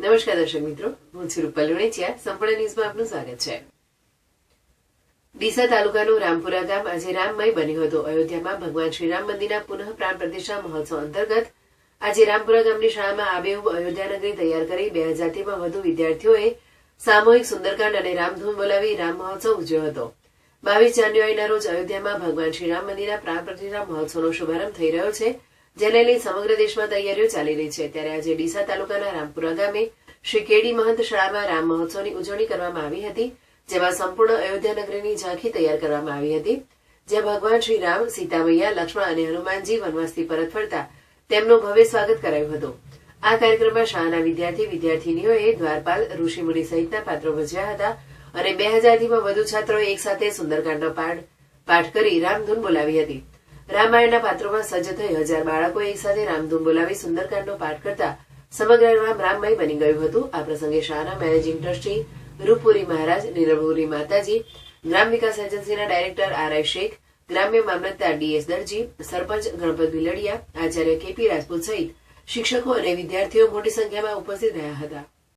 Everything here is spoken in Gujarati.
નમસ્કાર દર્શક મિત્રો, હું છું રૂપલ લુણેચિયા. સંપૂર્ણ ન્યૂઝમાં આપનું સ્વાગત છે. ડીસા તાલુકાનું રામપુરા ગામ આજે રામમય બન્યું હતું. અયોધ્યામાં ભગવાન શ્રી રામ મંદિરના પુનઃ પ્રાણ પ્રતિષ્ઠા મહોત્સવ અંતર્ગત આજે રામપુરા ગામની શાળામાં આબેહૂબ અયોધ્યા નગરી તૈયાર કરી 2000થી વધુ વિદ્યાર્થીઓએ સામૂહિક સુંદરકાંડ અને રામધૂન બોલાવી રામ મહોત્સવ ઉજવ્યો હતો. 22 જાન્યુઆરીના રોજ અયોધ્યામાં ભગવાન શ્રી રામ મંદિરના પ્રાણ પ્રતિષ્ઠા મહોત્સવનો શુભારંભ થઈ રહ્યો છે, જેને લઈ સમગ્ર દેશમાં તૈયારીઓ ચાલી રહી છે. ત્યારે આજે ડીસા તાલુકાના રામપુરા ગામે શ્રી કેડી મહંત શાળામાં રામ મહોત્સવની ઉજવણી કરવામાં આવી હતી, જેમાં સંપૂર્ણ અયોધ્યા નગરીની ઝાંખી તૈયાર કરવામાં આવી હતી, જ્યાં ભગવાન શ્રી રામ, સીતા મૈયા, લક્ષ્મણ અને હનુમાનજી વનવાસથી પરત ફરતા તેમનું ભવ્ય સ્વાગત કરાયું હતું. આ કાર્યક્રમમાં શાળાના વિદ્યાર્થીનીઓએ દ્વારપાલ, ઋષિમુનિ સહિતના પાત્રો ભજવ્યા હતા અને 2000થી વધુ છાત્રોએ એકસાથે સુંદરકાંડનો પાઠ કરી રામધૂન બોલાવી હતી. રામાયણના પાત્રોમાં સજ્જ થઈ 1000 બાળકોએ એકસાથે રામધૂન બોલાવી સુંદરકાંડનો પાઠ કરતા સમગ્ર રામમય બની ગયું હતું. આ પ્રસંગે શાળાના મેનેજિંગ ટ્રસ્ટી રૂપપુરી મહારાજ, નીરવપુરી માતાજી, ગ્રામ વિકાસ એજન્સીના ડાયરેક્ટર આર.આઈ. શેખ, ગ્રામ્ય મામલતદાર ડી.એસ. દરજી, સરપંચ ગણપત ભીલડિયા, આચાર્ય કે.પી. રાજપૂત સહિત શિક્ષકો અને વિદ્યાર્થીઓ મોટી સંખ્યામાં ઉપસ્થિત રહ્યા હતા.